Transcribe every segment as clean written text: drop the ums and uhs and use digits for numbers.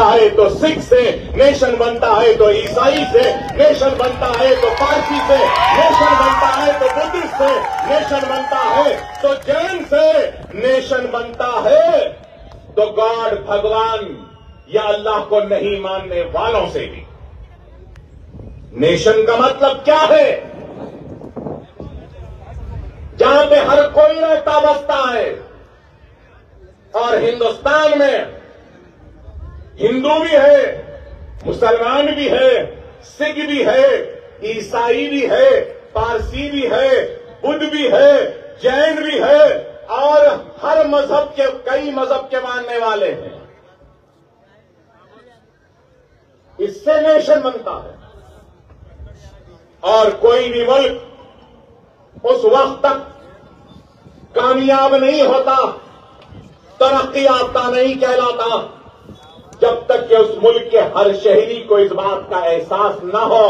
है तो सिख से, नेशन बनता है तो ईसाई से, नेशन बनता है तो पारसी से, नेशन बनता है तो बुद्धिस्ट से, नेशन बनता है तो जैन से, नेशन बनता है तो गॉड भगवान या अल्लाह को नहीं मानने वालों से भी। नेशन का मतलब क्या है? जहां पे हर कोई रहता बसता है। और हिंदुस्तान में हिंदू भी है, मुसलमान भी है, सिख भी है, ईसाई भी है, पारसी भी है, बुद्ध भी है, जैन भी है और हर मजहब के, कई मजहब के मानने वाले हैं। इससे नेशन बनता है। और कोई भी मुल्क उस वक्त तक कामयाब नहीं होता, तरक्की याफ्ता नहीं कहलाता, जब तक कि उस मुल्क के हर शहरी को इस बात का एहसास न हो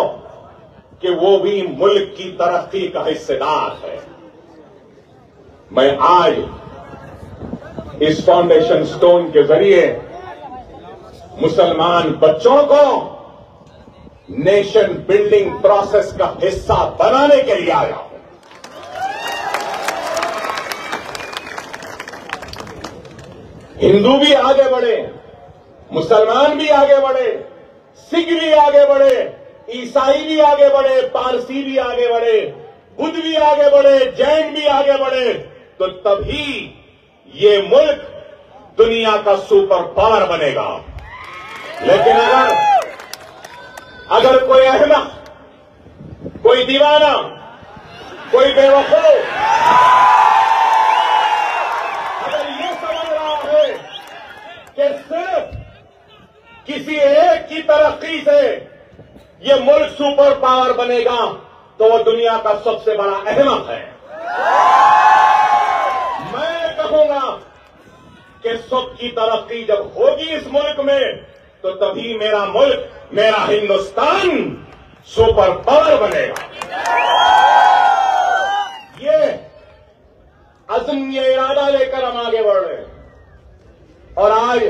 कि वो भी मुल्क की तरक्की का हिस्सेदार है। मैं आज इस फाउंडेशन स्टोन के जरिए मुसलमान बच्चों को नेशन बिल्डिंग प्रोसेस का हिस्सा बनाने के लिए आया हूं। हिंदू भी आगे बढ़े, मुसलमान भी आगे बढ़े, सिख भी आगे बढ़े, ईसाई भी आगे बढ़े, पारसी भी आगे बढ़े, बुद्ध भी आगे बढ़े, जैन भी आगे बढ़े, तो तभी ये मुल्क दुनिया का सुपर पावर बनेगा। लेकिन अगर कोई अहमक, कोई दीवाना, कोई बेवकूफ अगर ये समझ रहा है कि सिर्फ किसी एक की तरक्की से ये मुल्क सुपर पावर बनेगा, तो वो दुनिया का सबसे बड़ा अहमक है। मैं कहूंगा कि सबकी तरक्की जब होगी इस मुल्क में, तो तभी मेरा मुल्क, मेरा हिंदुस्तान सुपर पावर बनेगा। ये अज़्म, ये इरादा लेकर हम आगे बढ़ रहे हैं। और आज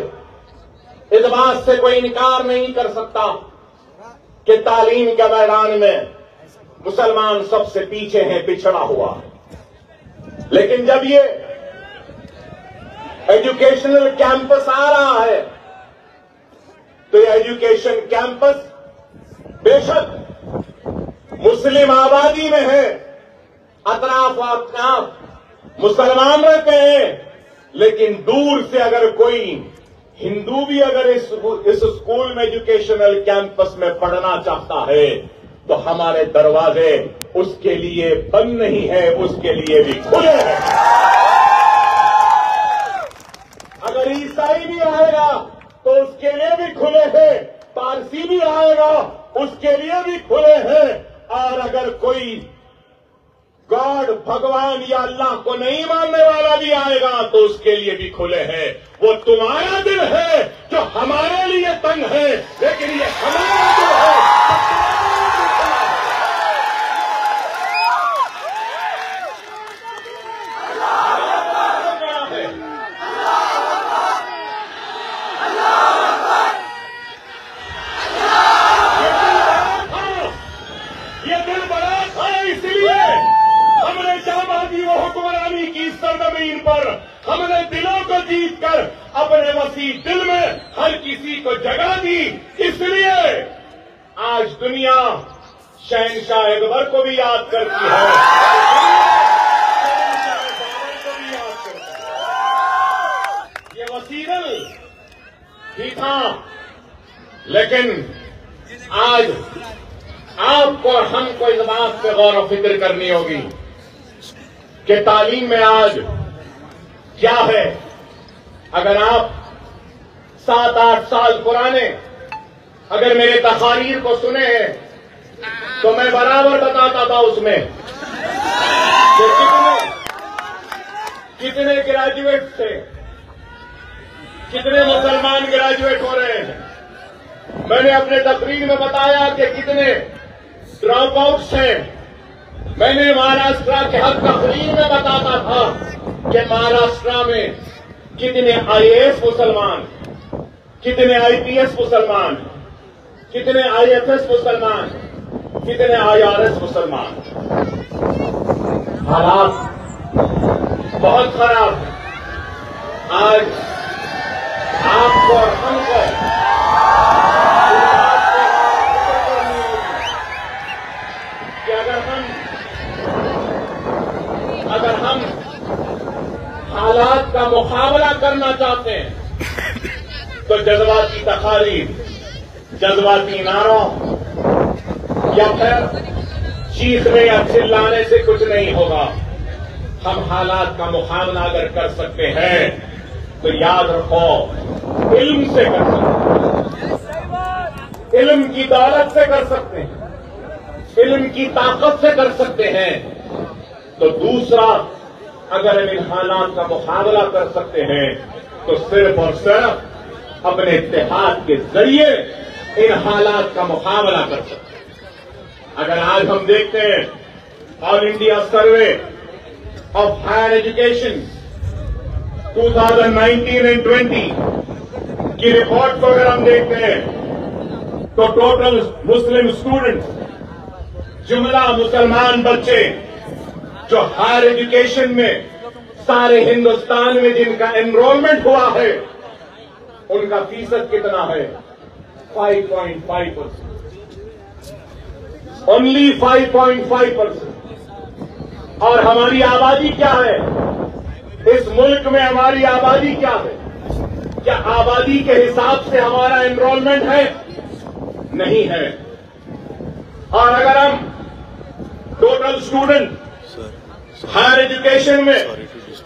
इस बात से कोई इनकार नहीं कर सकता कि तालीम के मैदान में मुसलमान सबसे पीछे हैं, पिछड़ा हुआ है। लेकिन जब ये एजुकेशनल कैंपस आ रहा है, तो ये एजुकेशन कैंपस बेशक मुस्लिम आबादी में है, अतराफ अतराफ मुसलमान रहते हैं, लेकिन दूर से अगर कोई हिंदू भी अगर इस स्कूल में, एजुकेशनल कैंपस में पढ़ना चाहता है, तो हमारे दरवाजे उसके लिए बंद नहीं है, उसके लिए भी खुले हैं। अगर ईसाई भी आएगा तो उसके लिए भी खुले हैं, पारसी भी आएगा उसके लिए भी खुले हैं, और अगर कोई गॉड, भगवान या अल्लाह को नहीं मानने वाला भी आएगा तो उसके लिए भी खुले हैं। वो तुम्हारा दिल है जो हमारे लिए तंग है, लेकिन ये हमारा दिल है। सरजमीन पर हमने दिलों को जीतकर अपने वसी दिल में हर किसी को जगह दी। इसलिए आज दुनिया शहंशाह अकबर को भी याद करती है, को भी याद करती है। ये वसी दिल भी था, लेकिन आज आपको और हमको इस बात पे गौर व फिक्र करनी होगी कि तालीम में आज क्या है। अगर आप 7-8 साल पुराने अगर मेरे तकारीर को सुने हैं, तो मैं बराबर बताता था उसमें कि कितने ग्रेजुएट थे, कितने मुसलमान ग्रेजुएट हो रहे हैं। मैंने अपने तकरीर में बताया कि कितने ड्रॉप आउट्स हैं। मैंने महाराष्ट्र के हक तकरीर में बताता था कि महाराष्ट्र में कितने IAS मुसलमान, कितने आईपीएस मुसलमान, कितने आईएफएस मुसलमान, कितने आईआरएस मुसलमान। हालात बहुत खराब है। आज आपको और हमको कि अगर हम हालात का मुकाबला करना चाहते हैं तो जज्बाती तकारीर, जज्बाती नारों या फिर चीखने या चिल्लाने से कुछ नहीं होगा। हम हालात का मुकाबला अगर कर सकते हैं तो याद रखो, इल्म से कर सकते हैं, इल्म की दौलत से कर सकते हैं, इल्म की ताकत से कर सकते हैं। तो दूसरा, अगर हम इन हालात का मुकाबला कर सकते हैं तो सिर्फ और सिर्फ अपने इत्तेहाद के जरिए इन हालात का मुकाबला कर सकते हैं। अगर आज हम देखते हैं all India survey of higher education 2019 and 20 की रिपोर्ट को अगर हम देखते हैं तो टोटल मुस्लिम स्टूडेंट्स, जुमला मुसलमान बच्चे जो हायर एजुकेशन में सारे हिंदुस्तान में जिनका एनरोलमेंट हुआ है, उनका फीसद कितना है? 5.5%। ओनली 5.5%। और हमारी आबादी क्या है? इस मुल्क में हमारी आबादी क्या है? क्या आबादी के हिसाब से हमारा एनरोलमेंट है? नहीं है। और अगर हम टोटल स्टूडेंट हायर एजुकेशन में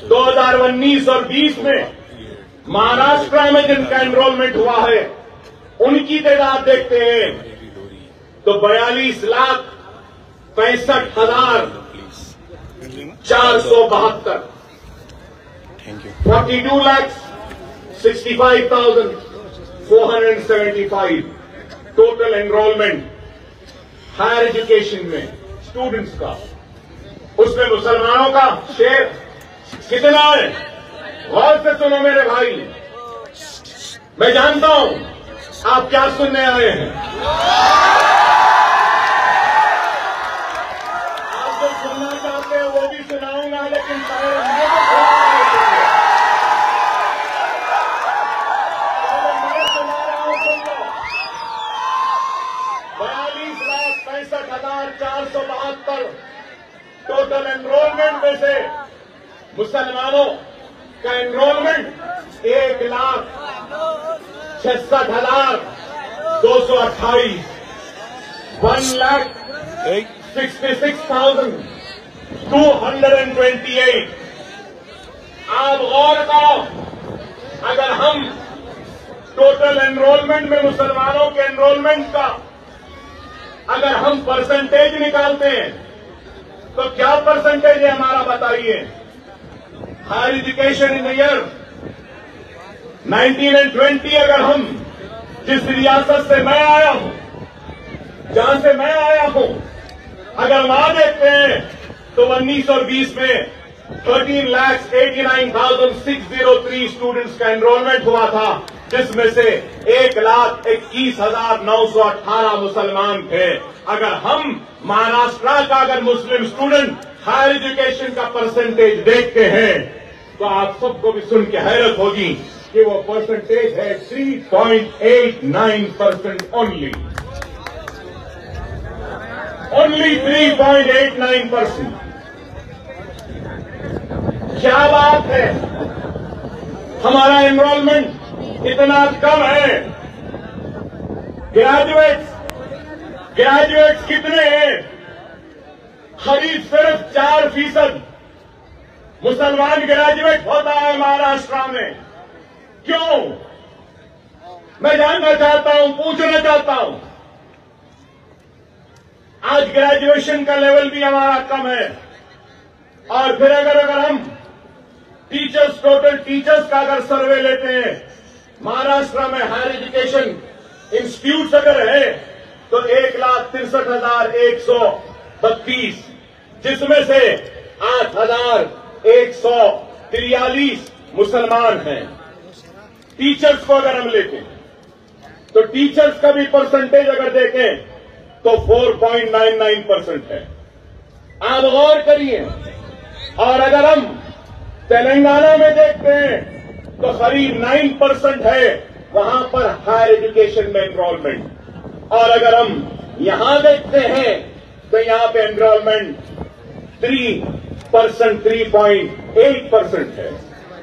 2019 और 20 में महाराष्ट्र में जिनका एनरोलमेंट हुआ है, उनकी तादाद देखते हैं तो 42,65,472 42,65,475 टोटल एनरोलमेंट हायर एजुकेशन में स्टूडेंट्स का। उसमें मुसलमानों का शेयर कितना है? गौर से सुनो मेरे भाई, मैं जानता हूं आप क्या सुनने आए हैं। आप जो सुनना चाहते हैं वो भी सुनाऊंगा, लेकिन पहले मैं सुना रहा हूं, सुन लो। 42,65,472 टोटल एनरोलमेंट में से मुसलमानों का एनरोलमेंट 1,66,228 1,66,228। आप गौर करो, अगर हम टोटल एनरोलमेंट में मुसलमानों के एनरोलमेंट का अगर हम परसेंटेज निकालते हैं तो क्या परसेंटेज है हमारा, बताइए। Higher education in year 19 and 20 अगर हम जिस रियासत से मैं आया हूं, जहां से मैं आया हूं, अगर वहां देखते हैं तो 19 और 20 में 13,89,603 स्टूडेंट्स का एनरोलमेंट हुआ था, जिसमें से 1,21,918 मुसलमान थे। अगर हम महाराष्ट्र का अगर मुस्लिम स्टूडेंट हायर एजुकेशन का परसेंटेज देखते हैं तो आप सबको भी सुन के हैरत होगी कि वो परसेंटेज है 3.89% ओनली 3.89%। क्या बात है, हमारा एनरोलमेंट इतना कम है। ग्रेजुएट्स कितने हैं? करीब सिर्फ 4% मुसलमान ग्रेजुएट होता है महाराष्ट्र में। क्यों? मैं जानना चाहता हूं, पूछना चाहता हूं। आज ग्रेजुएशन का लेवल भी हमारा कम है। और फिर अगर हम टीचर्स, टोटल टीचर्स का अगर सर्वे लेते हैं महाराष्ट्र में, हायर एजुकेशन इंस्टीट्यूट अगर है तो 1,63,132, जिसमें से 8,143 मुसलमान हैं। टीचर्स को अगर हम लेते हैं टीचर्स का भी परसेंटेज अगर देखें तो 4.99% है। आप गौर करिए। और अगर हम तेलंगाना में देखते हैं तो करीब 9% है वहां पर हायर एजुकेशन में एनरोलमेंट। और अगर हम यहां देखते हैं तो यहां पे एनरोलमेंट 3.8% है।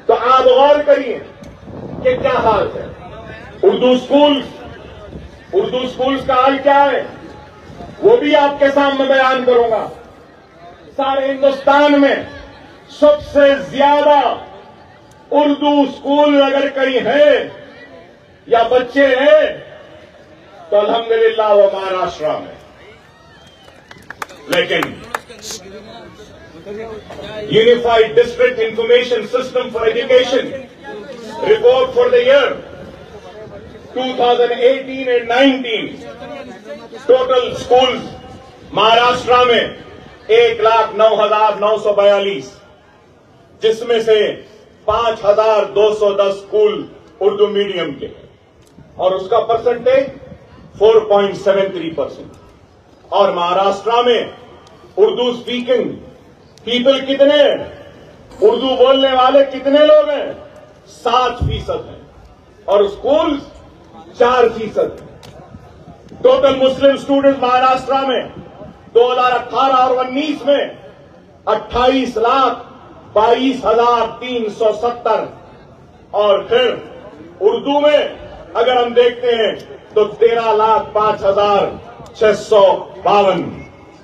तो आप गौर करिए कि क्या हाल है। उर्दू स्कूल्स का हाल क्या है वो भी आपके सामने बयान करूंगा। सारे हिंदुस्तान में सबसे ज्यादा उर्दू स्कूल अगर कहीं है या बच्चे हैं तो अल्हम्दुलिल्लाह वो महाराष्ट्र में। लेकिन unified district information system for education report for the year 2018 and 19 total schools Maharashtra में 1,09,942, जिसमें से 5,210 स्कूल उर्दू मीडियम के और उसका परसेंटेज 4.73%। और महाराष्ट्र में उर्दू स्पीकिंग पीपल कितने हैं, उर्दू बोलने वाले कितने लोग हैं? 7% हैं और स्कूल 4%। टोटल मुस्लिम स्टूडेंट महाराष्ट्र में 2018 और 19 में 28,22,370 और फिर उर्दू में अगर हम देखते हैं तो 13,05,652।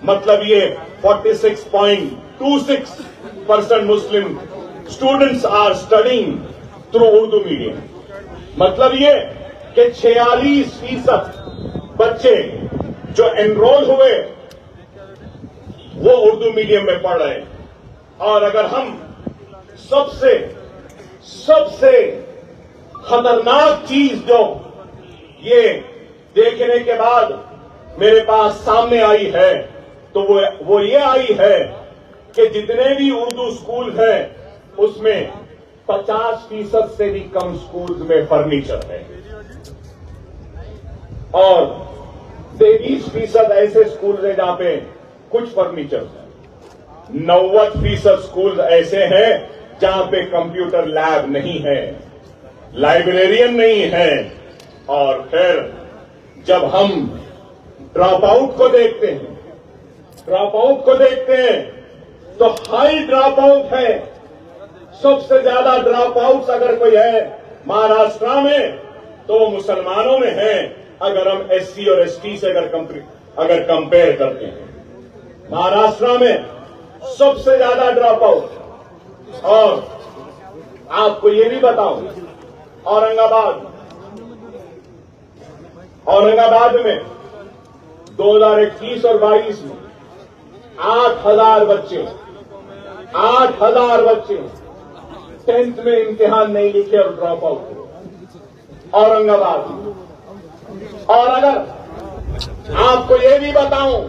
मतलब ये 46.26% Muslim students are studying through Urdu medium. मतलब ये कि 46% बच्चे जो एनरोल हुए वो उर्दू मीडियम में पढ़ रहे हैं। और अगर हम सबसे खतरनाक चीज जो ये देखने के बाद मेरे पास सामने आई है तो वो ये आई है कि जितने भी उर्दू स्कूल हैं उसमें 50% से भी कम स्कूल्स में फर्नीचर है और 23% ऐसे स्कूल हैं जहां पे कुछ फर्नीचर है। 90% स्कूल ऐसे हैं जहां पे कंप्यूटर लैब नहीं है, लाइब्रेरियन नहीं है। और फिर जब हम ड्रॉप आउट को देखते हैं तो हाई ड्रॉप आउट है। सबसे ज्यादा ड्रॉप आउट अगर कोई है महाराष्ट्र में तो वो मुसलमानों में है। अगर हम एससी और एसटी से अगर कंपेयर करते हैं महाराष्ट्र में सबसे ज्यादा ड्रॉप आउट। और आपको ये भी बताऊं औरंगाबाद में 2021 और 22 में 8,000 बच्चे 10th में इम्तिहान नहीं लिखे और ड्रॉप आउट हुए औरंगाबाद में। और अगर आपको ये भी बताऊं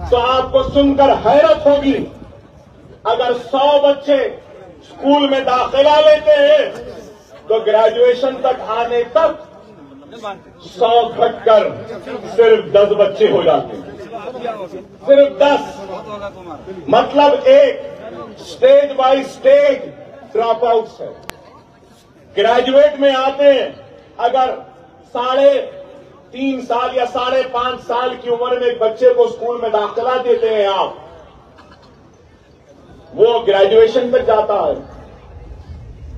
तो आपको सुनकर हैरत होगी, अगर 100 बच्चे स्कूल में दाखिला लेते हैं तो ग्रेजुएशन तक आने तक 100 घटकर सिर्फ 10 बच्चे हो जाते हैं। सिर्फ 10। मतलब एक stage by stage drop outs है। ग्रेजुएट में आते हैं अगर 3.5 साल या 5.5 साल की उम्र में एक बच्चे को स्कूल में दाखिला देते हैं आप, वो ग्रेजुएशन तक जाता है।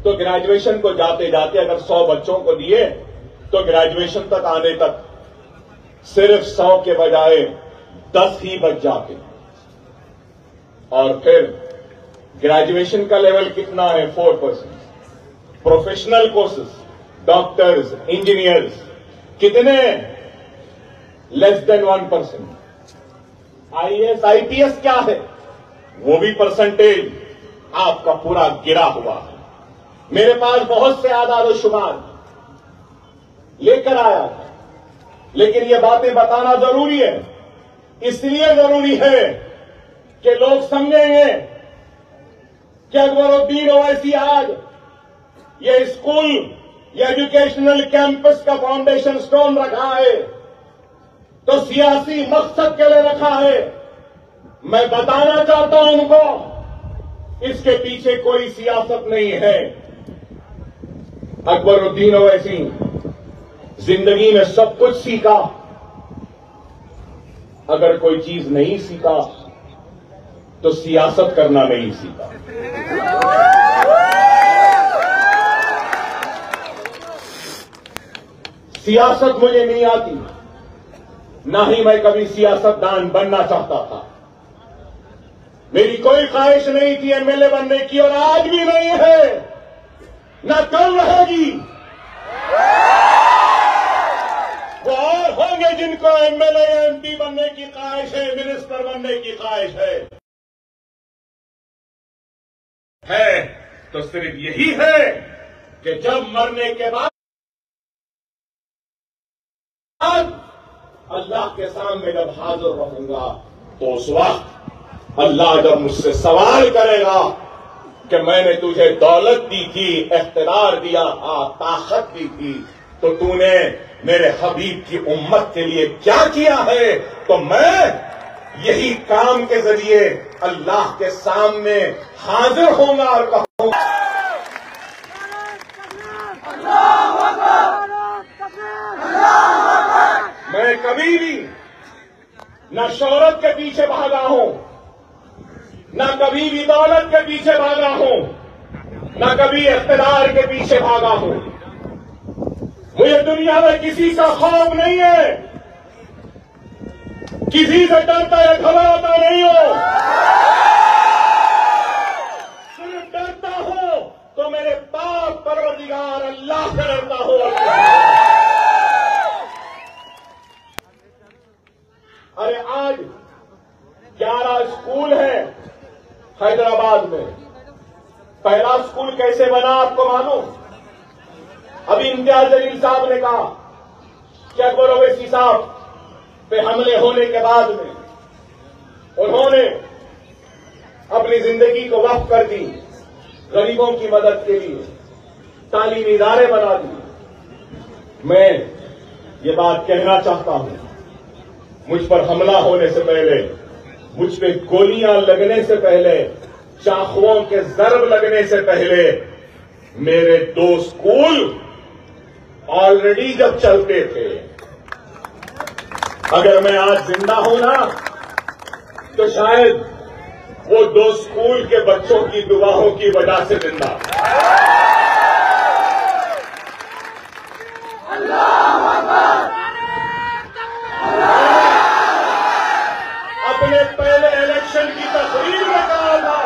तो ग्रेजुएशन को जाते जाते अगर 100 बच्चों को दिए तो ग्रेजुएशन तक आने तक सिर्फ 100 के बजाय 10 ही बच जाते। और फिर ग्रेजुएशन का लेवल कितना है? 4%। प्रोफेशनल कोर्सेज, डॉक्टर्स, इंजीनियर्स कितने? Less than 1%। आईएएस, आईपीएस क्या है? वो भी परसेंटेज आपका पूरा गिरा हुआ है। मेरे पास बहुत से आदाद और शुमार लेकर आया है, लेकिन ये बातें बताना जरूरी है। इसलिए जरूरी है कि लोग समझेंगे कि अकबरुद्दीन ओवैसी आज ये स्कूल ये एजुकेशनल कैंपस का फाउंडेशन स्टोन रखा है तो सियासी मकसद के लिए रखा है। मैं बताना चाहता हूं उनको, इसके पीछे कोई सियासत नहीं है। अकबरुद्दीन ओवैसी जिंदगी में सब कुछ सीखा, अगर कोई चीज नहीं सीखा तो सियासत करना नहीं सीखा। सियासत मुझे नहीं आती, ना ही मैं कभी सियासतदान बनना चाहता था। मेरी कोई ख्वाहिश नहीं थी एमएलए बनने की, और आज भी नहीं है, ना कल रहेगी। वो और होंगे जिनको एमएलए या एमपी बनने की ख्वाहिश है, मिनिस्टर बनने की ख्वाहिश है तो सिर्फ यही है कि जब मरने के बाद अल्लाह के सामने जब हाजिर रहूंगा तो उस वक्त अल्लाह जब मुझसे सवाल करेगा कि मैंने तुझे दौलत दी थी, इख्तियार दिया था, ताकत दी थी, तो तूने मेरे हबीब की उम्मत के लिए क्या किया है, तो मैं यही काम के जरिए अल्लाह के सामने हाजिर होऊंगा और कहूंगा मैं कभी भी न शोहरत के पीछे भागा हूं, न कभी भी दौलत के पीछे भागा हूं, न कभी इख्तियार के पीछे भागा हूं। मुझे दुनिया में किसी का खौफ नहीं है, किसी से डरता या घबराता नहीं हो। सिर्फ डरता हो तो मेरे पाक परवरदिगार अल्लाह से डरता हो। अरे आज 11 स्कूल है हैदराबाद में। पहला स्कूल कैसे बना आपको मालूम? अभी इम्तियाज जलील साहब ने कहा कि अकबर ओवैसी साहब पे हमले होने के बाद में उन्होंने अपनी जिंदगी को वक्फ कर दी गरीबों की मदद के लिए, तालीमी इदारे बना दिए। मैं ये बात कहना चाहता हूं, मुझ पर हमला होने से पहले, मुझ पे गोलियां लगने से पहले, चाकुओं के जरब लगने से पहले मेरे 2 स्कूल ऑलरेडी जब चलते थे। अगर मैं आज जिंदा हूं ना तो शायद वो 2 स्कूल के बच्चों की दुआओं की वजह से जिंदा। अपने पहले इलेक्शन की तकरीर में कहा था,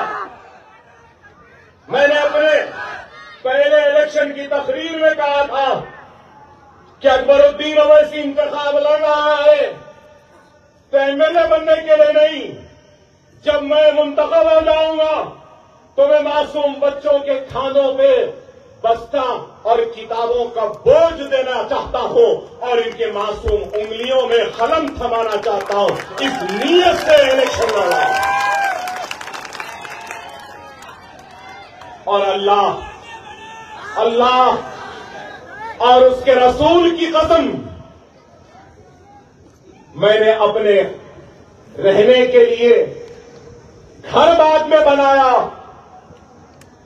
मैंने अपने पहले इलेक्शन की तकरीर में कहा था कि अकबरुद्दीन ओवैसी इंतखाब लड़ रहा है तो एमएलए बनने के लिए नहीं, जब मैं मुंतखब हो जाऊंगा तो मैं मासूम बच्चों के खानों पे बस्ता और किताबों का बोझ देना चाहता हूं और इनके मासूम उंगलियों में कलम थमाना चाहता हूं। इस नीयत से इलेक्शन लड़ा और अल्लाह और उसके रसूल की कसम, मैंने अपने रहने के लिए घर बाद में बनाया।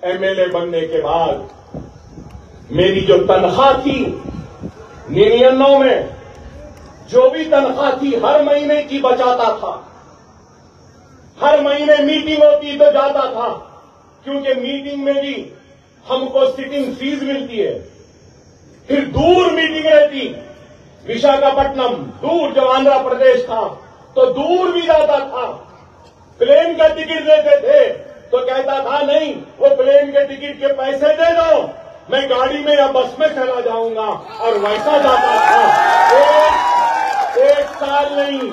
एमएलए बनने के बाद मेरी जो तनख्वाह थी 99 में, जो भी तनख्वाह थी हर महीने की बचाता था। हर महीने मीटिंग होती तो जाता था, क्योंकि मीटिंग में भी हमको सिटिंग फीस मिलती है। फिर दूर मीटिंग रहती, विशाखापट्टनम दूर, जब आंध्र प्रदेश था तो दूर भी जाता था। प्लेन का टिकट देते थे तो कहता था नहीं, वो प्लेन के टिकट के पैसे दे दो, मैं गाड़ी में या बस में चला जाऊंगा, और वैसा जाता था। एक साल नहीं,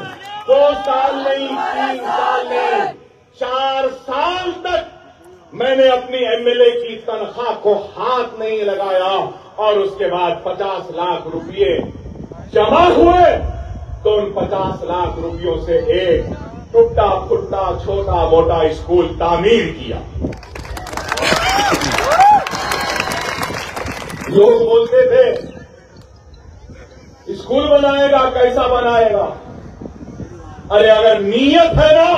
2 साल नहीं, 3 साल नहीं, 4 साल तक मैंने अपनी एमएलए की तनख्वाह को हाथ नहीं लगाया। और उसके बाद 50 लाख रुपये जमा हुए तो उन 50 लाख रुपयों से एक टूटा फुटा छोटा मोटा स्कूल तामीर किया। लोग बोलते थे स्कूल बनाएगा, कैसा बनाएगा? अरे अगर नीयत है ना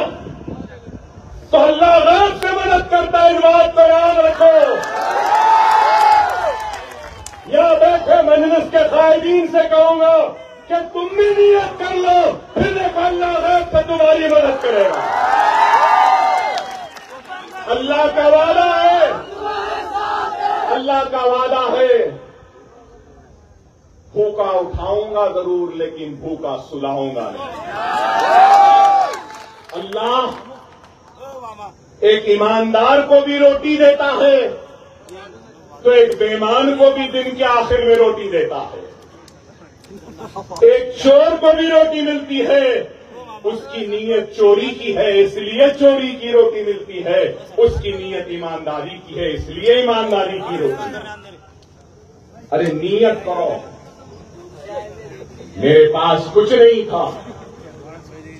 तो अल्लाह गैब से मदद करता है, इस बात को याद रखो। या बैठे मजलिस के कायदीन से कहूंगा कि तुम भी नीयत कर लो, फिर देखो अल्लाह गैब से तुम्हारी मदद करेगा। अल्लाह का वादा है, अल्लाह का वादा है, भूखा उठाऊंगा जरूर लेकिन भूखा सुलाऊंगा नहीं। अल्लाह एक ईमानदार को भी रोटी देता है तो एक बेईमान को भी दिन के आखिर में रोटी देता है। एक चोर को भी रोटी मिलती है, उसकी नीयत चोरी की है इसलिए चोरी की रोटी मिलती है, उसकी नीयत ईमानदारी की है इसलिए ईमानदारी की रोटी। अरे नीयत करो। मेरे पास कुछ नहीं था,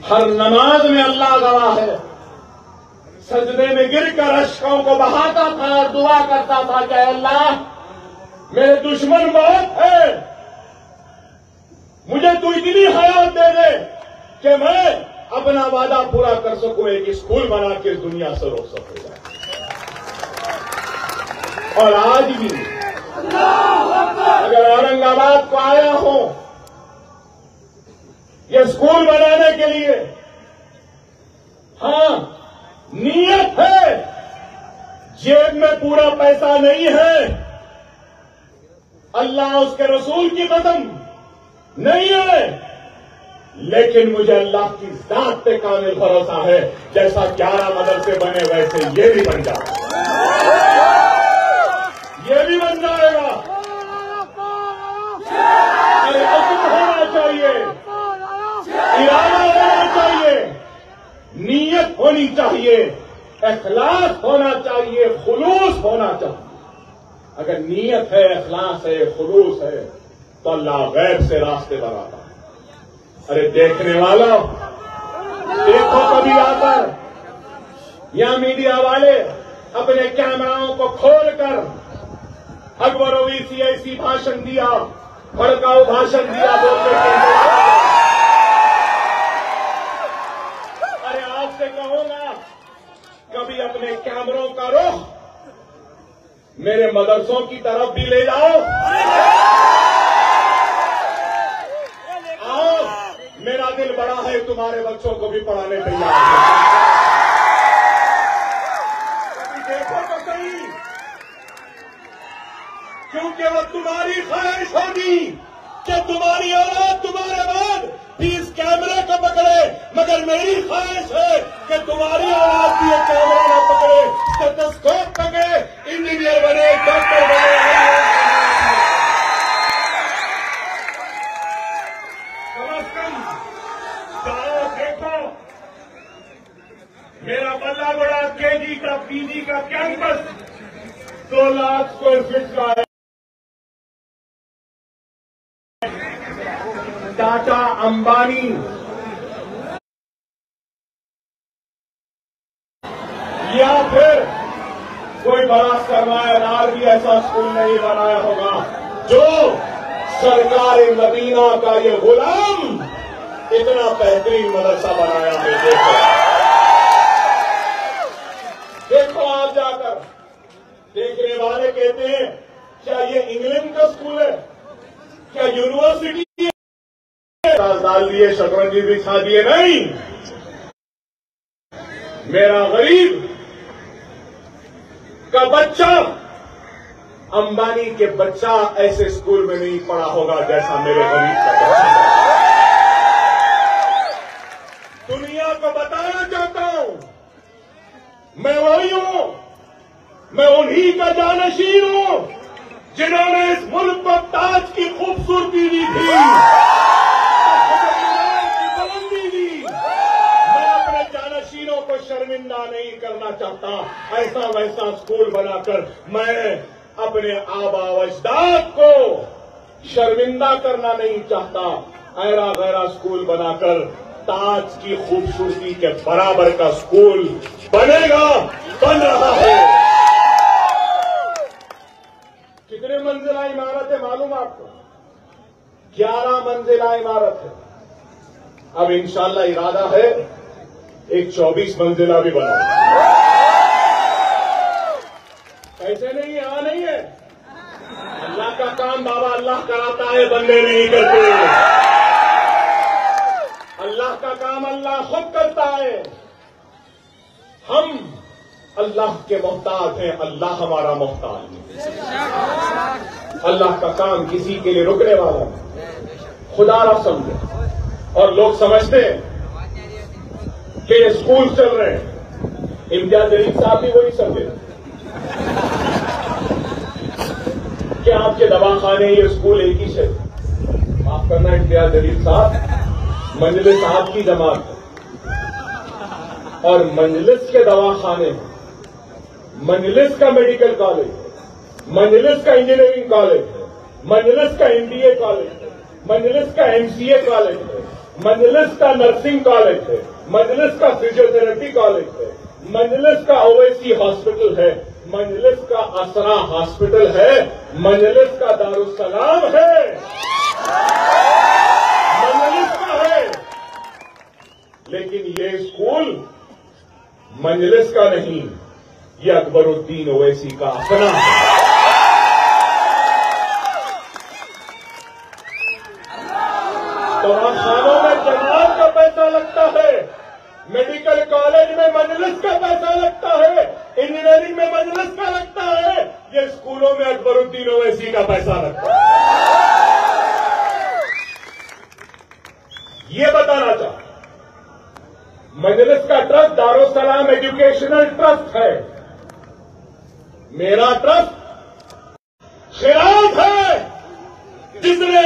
हर नमाज में अल्लाह गवाह है, सजदे में गिरकर अश्कों को बहाता था और दुआ करता था कि अल्लाह मेरे दुश्मन बहुत है, मुझे तू इतनी हयात दे दे कि मैं अपना वादा पूरा कर सकूं, एक स्कूल बना के दुनिया से रोक सकूंगा। और आज भी अगर औरंगाबाद को आया हूं ये स्कूल बनाने के लिए, हाँ नीयत है, जेब में पूरा पैसा नहीं है, अल्लाह उसके रसूल की कसम नहीं है, लेकिन मुझे अल्लाह की जात पे कामिल भरोसा है, जैसा 11 मदरसे बने वैसे ये भी बन जाएगा, ये भी बन जाएगा। अरे अज़्म होना चाहिए, इरादा होना चाहिए, नीयत होनी चाहिए, इखलास होना चाहिए, खुलूस होना चाहिए। अगर नीयत है, इखलास है, खुलूस है तो अल्लाह गैब से रास्ते बनाता है। अरे देखने वालों, देखो कभी आकर या मीडिया वाले अपने कैमराओं को खोलकर अकबर ओवैसी ऐसी भाषण दिया, भड़काऊ भाषण दिया बोलते थे। अरे आपसे कहूंगा कभी अपने कैमरों का रुख मेरे मदरसों की तरफ भी ले जाओ। आओ, मेरा दिल बड़ा है, तुम्हारे बच्चों को भी पढ़ाने तैयार है। कभी देखो तो सही, क्योंकि वो तुम्हारी ख्वाहिश होगी कि तुम्हारी औलाद तुम्हारे बाद भी इस कैमरे को पकड़े, मगर मेरी ख्वाहिश है कि तुम्हारी औलाद भी ये कैमरा न पकड़े, स्टेथोस्कोप पकड़े, इंजीनियर बने, डॉक्टर बने। कम अज कम जाओ देखो, मेरा बल्लागुड़ा केजी का पीजी का कैंपस 2 लाख स्क्वायर फीट का है। टाटा अंबानी या फिर कोई बड़ा सरमायादार भी ऐसा स्कूल नहीं बनाया होगा जो सरकारी मदीना का ये गुलाम इतना बेहतरीन मदरसा बनाया है। देखो आप जाकर, देखने वाले कहते हैं क्या ये इंग्लैंड का स्कूल है, क्या यूनिवर्सिटी डाल दिए, शतरंजी बिछा दिए? नहीं, मेरा गरीब का बच्चा, अंबानी के बच्चा ऐसे स्कूल में नहीं पढ़ा होगा जैसा मेरे गरीब का बच्चा। दुनिया को बताना चाहता हूं मैं वही हूं, मैं उन्हीं का जानशीन हूं जिन्होंने इस मुल्क को ताज की खूबसूरती दी थी, को शर्मिंदा नहीं करना चाहता। ऐसा वैसा स्कूल बनाकर मैं अपने आबा अजदाद को शर्मिंदा करना नहीं चाहता। ऐरा गैरा स्कूल बनाकर ताज की खूबसूरती के बराबर का स्कूल बनेगा, बन रहा है। कितने मंजिला इमारत है, मालूम आपको? 11 मंजिला इमारत है। अब इंशाल्लाह इरादा है एक 24 मंजिला भी बनाओ। पैसे नहीं है, यहां नहीं है। अल्लाह का काम बाबा अल्लाह कराता है, बंदे नहीं करते। अल्लाह का काम अल्लाह खुद करता है। हम अल्लाह के मोहताज हैं, अल्लाह हमारा मोहताज नहीं। अल्लाह का काम किसी के लिए रुकने वाला नहीं, खुदा ना समझे। और लोग समझते हैं कि ये स्कूल चल रहे हैं। इम्तियाज जलील साहब भी वही समझे कि आपके दवाखाने ये स्कूल एक ही है। माफ करना इम्तियाज जलील साहब, मजलिस आपकी जमात है और मजलिस के दवाखाने, मजलिस का मेडिकल कॉलेज है, मजलिस का इंजीनियरिंग कॉलेज है, मजलिस का एमबीए कॉलेज है, मजलिस का एमसीए कॉलेज है, मजलिस का नर्सिंग कॉलेज है, मजलिस का फिजियोथेरेपी कॉलेज है, मजलिस का ओवैसी हॉस्पिटल है, मजलिस का असरा हॉस्पिटल है, मजलिस का दारुस्सलाम है, मजलिस का है। लेकिन ये स्कूल मजलिस का नहीं, ये अकबरुद्दीन ओवैसी का अपना है। दवाखानों में जमात का पैसा लगता है, मेडिकल कॉलेज में मजलिस का पैसा लगता है, इंजीनियरिंग में मजलिस का लगता है, ये स्कूलों में अकबरुद्दीन ओवैसी का पैसा लगता है। ये बताना चाहता, मजलिस का ट्रस्ट दारुस्सलाम एजुकेशनल ट्रस्ट है। मेरा ट्रस्ट खिरात है, जिसने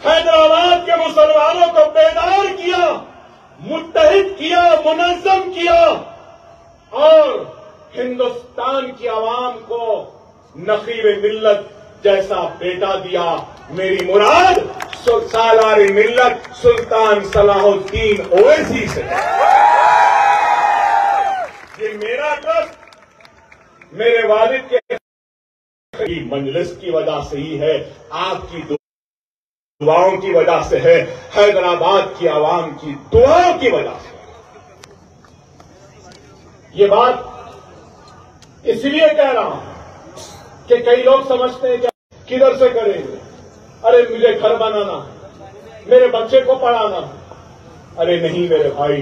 हैदराबाद के मुसलमानों को बेदार किया, मुत्तहिद किया, मुनज़्ज़म किया और हिंदुस्तान की आवाम को नकीब मिल्लत जैसा बेटा दिया। मेरी मुराद सालार मिल्लत सुल्तान सलाहुद्दीन ओवैसी से। ये मेरा ट्रस्ट मेरे वालिद के मजलिस की वजह से ही है, आपकी दुआओं की वजह से है, हैदराबाद की आवाम की दुआओं की वजह से। ये बात इसलिए कह रहा हूं कि कई लोग समझते हैं कि किधर से करेंगे। अरे मुझे घर बनाना, मेरे बच्चे को पढ़ाना। अरे नहीं मेरे भाई,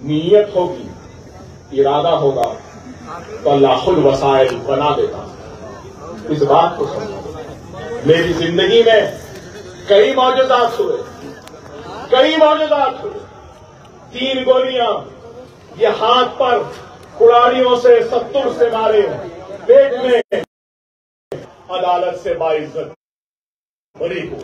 नीयत होगी, इरादा होगा तो अल्लाह खुद वसाइल बना देता। इस बात को समझो। मेरी जिंदगी में कई मौजूदात हुए, कई मौजूदात हुए। 3 गोलियां ये हाथ पर कुड़ारियों से 70 से मारे, पेट में, अदालत से बाइज्जत बरी को।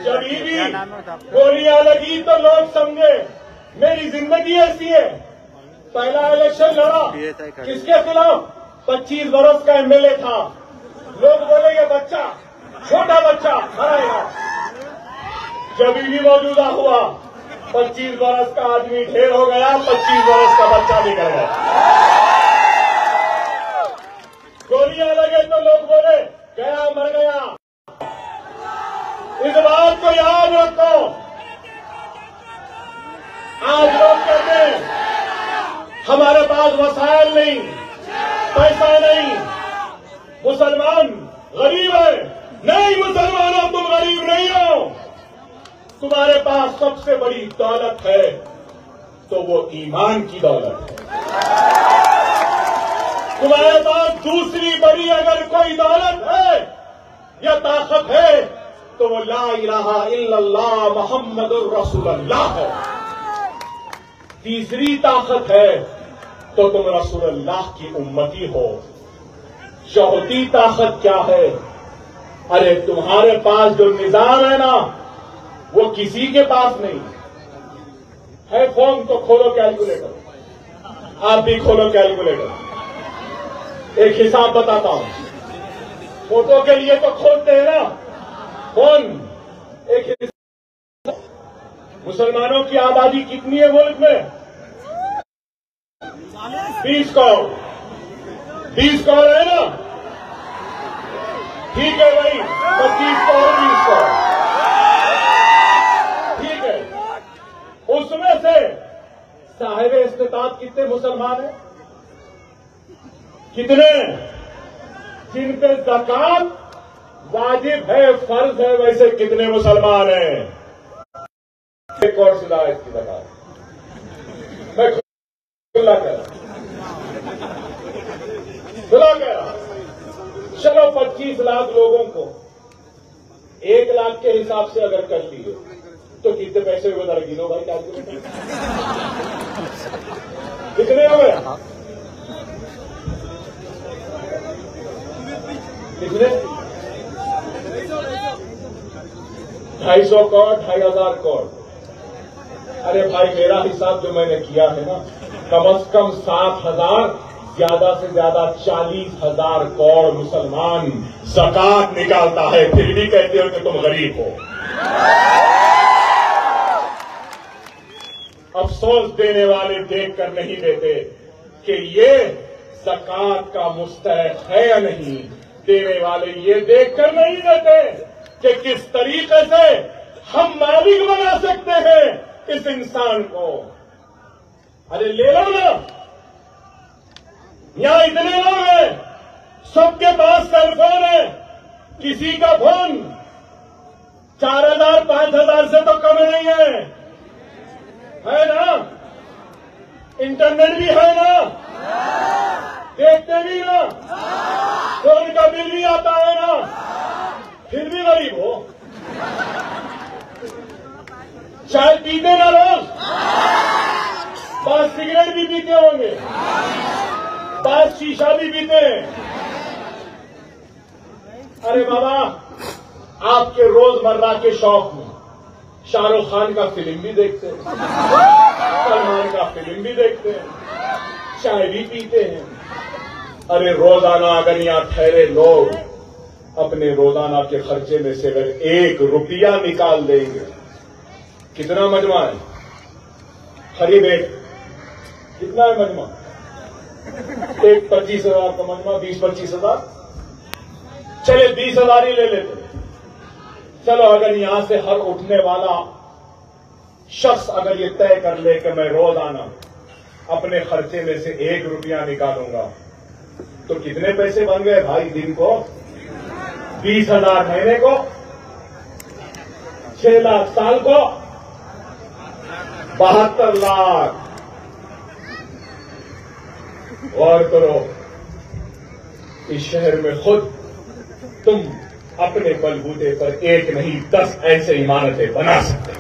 जब भी गोलियां लगी तो लोग समझे मेरी जिंदगी ऐसी है। पहला इलेक्शन लड़ा, किसके खिलाफ? 25 बरस का एमएलए था। लोग बोले ये बच्चा, छोटा बच्चा हराएगा। जब भी मौजूदा हुआ, 25 बरस का आदमी ढेर हो गया, 25 बरस का बच्चा निकल गया। गोलियां लगे तो लोग बोले गया, मर गया। इस बात को याद रखो। आज लोग कहते हैं हमारे पास वसाइल नहीं, पैसा नहीं, मुसलमान गरीब है। नहीं मुसलमानों, तुम गरीब नहीं हो। तुम्हारे पास सबसे बड़ी दौलत है तो वो ईमान की दौलत है। तुम्हारे पास दूसरी बड़ी अगर कोई दौलत है या ताकत है तो वो ला इलाहा इल्लल्लाह मुहम्मदुर रसूलुल्लाह है। तीसरी ताकत है तो तुम रसूलुल्लाह की उम्मती हो। चौथी ताकत क्या है? अरे तुम्हारे पास जो निजाम है ना, वो किसी के पास नहीं है। फॉर्म तो खोलो कैलकुलेटर, आप भी खोलो कैलकुलेटर। एक हिसाब बताता हूं। फोटो के लिए तो खोलते हैं ना कौन। एक हिसाब, मुसलमानों की आबादी कितनी है मुल्क में? 20 करोड़ 20 करोड़ है ना? ठीक है भाई, 25 करोड़ 20 करोड़ ठीक है। उसमें से साहिब इस्तिताअत कितने मुसलमान हैं? कितने? जिन पे ज़कात वाजिब है, फर्ज है, वैसे कितने मुसलमान हैं? एक और सिला इसकी ज़कात मैं खुला कह रहा चलो 25 लाख लोगों को 1 लाख के हिसाब से अगर कर लिए तो कितने पैसे हुए जरा गिनो भाई, क्या कितने हुए? कितने? 250 करोड़ 2500 करोड़। अरे भाई, मेरा हिसाब जो मैंने किया है ना, कम से कम 7,000, ज्यादा से ज्यादा 40,000 करोड़ मुसलमान ज़कात निकालता है, फिर भी कहते हो कि तुम गरीब हो। अफसोस देने वाले देखकर नहीं देते कि ये ज़कात का मुस्तहक है या नहीं। देने वाले ये देखकर नहीं देते कि किस तरीके से हम मालिक बना सकते हैं इस इंसान को। अरे ले लो ना, यहां इतने लोग हैं, सबके पास सेलफोन है, किसी का फोन 4,000 5,000 से तो कम नहीं है ना? इंटरनेट भी है ना? देखते भी ना? फोन का बिल भी आता है ना? फिर भी गरीब हो। चाय पीते ना रोज? 5 सिगरेट भी पीते होंगे, 5 शीशा भी पीते हैं। अरे बाबा, आपके रोजमर्रा के शौक में शाहरुख खान का फिल्म भी देखते हैं, सलमान का फिल्म भी देखते हैं, चाय भी पीते हैं। अरे रोजाना अगर यहां ठहरे लोग अपने रोजाना के खर्चे में से अगर 1 रुपया निकाल देंगे, कितना मजमा है? करीब कितना है मजमा? एक 25,000 का मजमा, 20-25 हजार। चले 20,000 ही ले लेते। चलो, अगर यहां से हर उठने वाला शख्स अगर ये तय कर ले कि मैं रोजाना अपने खर्चे में से 1 रुपया निकालूंगा, तो कितने पैसे बन गए भाई दिन को? 20,000 महीने को, 6 लाख साल को, 72 लाख। गौर करो, इस शहर में खुद तुम अपने बलबूते पर 1 नहीं 10 ऐसे इमारतें बना सकते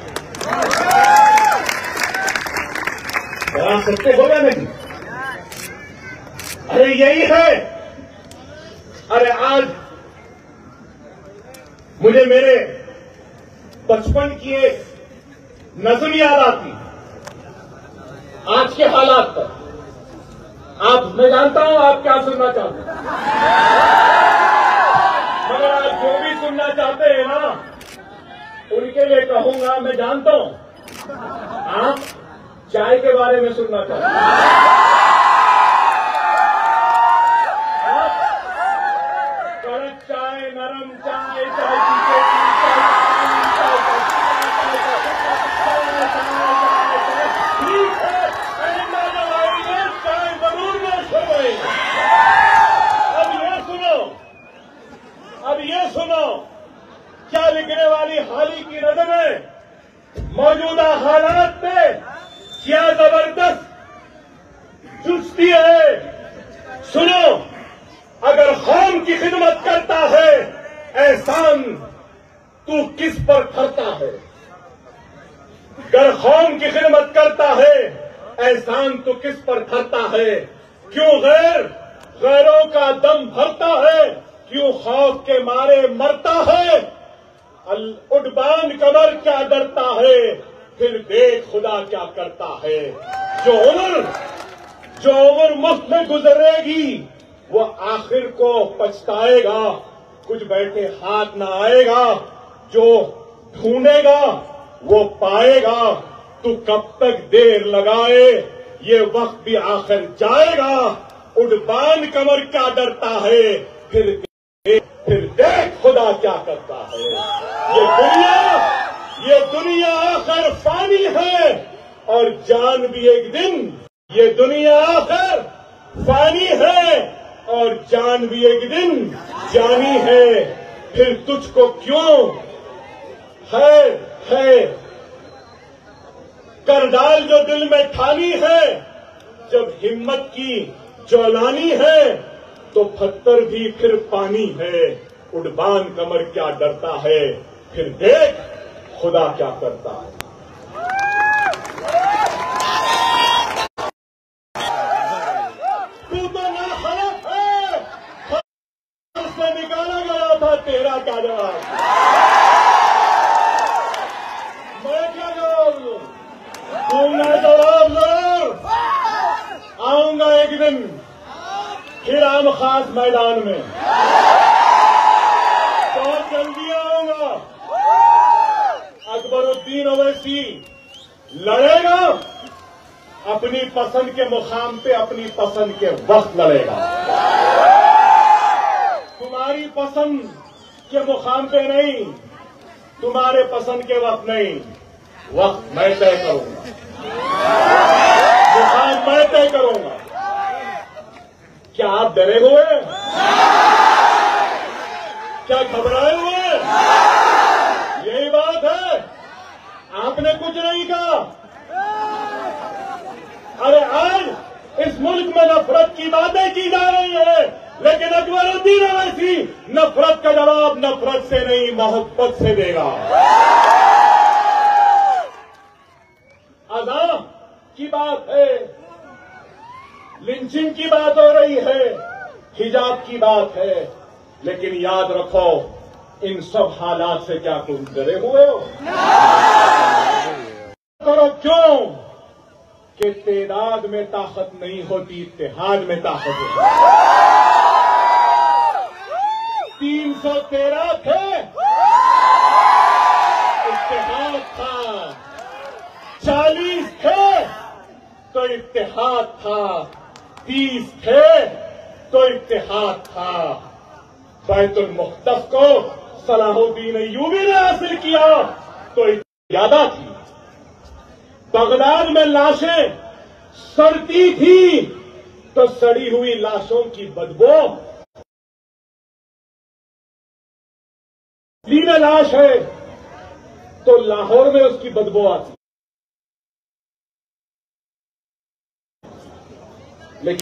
हो या नहीं? अरे यही है। अरे आज मुझे मेरे बचपन की एक नज़्म याद आती आज के हालात पर। मैं जानता हूं आप क्या सुनना चाहते हैं, मगर आप जो भी सुनना चाहते हैं ना, उनके लिए कहूंगा, मैं जानता हूं आप चाय के बारे में सुनना चाहते हैं। कड़क चाय, नरम चाय, चाय पीते चाय जरूर नोश हो गई। अब ये सुनो क्या लिखने वाली हाली की नजर में मौजूदा हालात में क्या जबरदस्त चुस्ती है। सुनो, अगर कौम की खिदमत करता है एहसान तू किस पर करता है? अगर कौम की खिदमत करता है एहसान तू किस पर करता है? क्यों गैरों का दम भरता है? क्यों खौफ के मारे मरता है? उड़बान कमर क्या डरता है? फिर देख खुदा क्या करता है। जो उम्र मुफ्त में गुजरेगी वो आखिर को पछताएगा। कुछ बैठे हाथ न आएगा, जो ढूंढेगा वो पाएगा। तू कब तक देर लगाए ये वक्त भी आखिर जाएगा, उड़बान कमर क्या डरता है, फिर देख खुदा क्या करता है। ये दुनिया आखिर फानी है और जान भी एक दिन, ये दुनिया आखिर फानी है और जान भी एक दिन जानी है। फिर तुझको क्यों है कर डाल जो दिल में ठानी है, जब हिम्मत की जौलानी है तो पत्थर भी फिर पानी है। उड़बान कमर क्या डरता है, फिर देख खुदा क्या करता है। तू तो नाखलफ है, घर से निकाला गया था, तेरा क्या जवाब? मैं क्या जवाब दूं? दूंगा जवाब जरूर। आऊंगा एक दिन फिर आम खास मैदान में, बहुत जल्दी आऊंगा। अकबरुद्दीन ओवैसी लड़ेगा, अपनी पसंद के मुकाम पे, अपनी पसंद के वक्त लड़ेगा। तुम्हारी पसंद के मुकाम पे नहीं, तुम्हारे पसंद के वक्त नहीं, वक्त मैं तय करूंगा, मुकाम मैं तय करूंगा। क्या आप डरे हुए? क्या घबराए हुए? यही बात है, आपने कुछ नहीं कहा। अरे आज इस मुल्क में नफरत की बातें की जा रही है, लेकिन अकबरुद्दीन ओवैसी नफरत का जवाब नफरत से नहीं, मोहब्बत से देगा। अज़ां की बात है, लिंचिंग की बात हो रही है, हिजाब की बात है, लेकिन याद रखो इन सब हालात से क्या तुम डरे हुए हो? करो क्यों कि तादाद में ताकत नहीं होती, इत्तेहाद में ताकत होती। 313 थे, इत्तेहाद था। 40 थे तो इत्तेहाद था। 30 थे तो इत्तेहाद था। बैतुल मुक़द्दस को सलाहुद्दीन अय्यूबी ने हासिल किया तो ज्यादा थी। बगदाद में लाशें सड़ती थी तो सड़ी हुई लाशों की बदबू, दिल्ली में लाश है तो लाहौर में उसकी बदबू आती।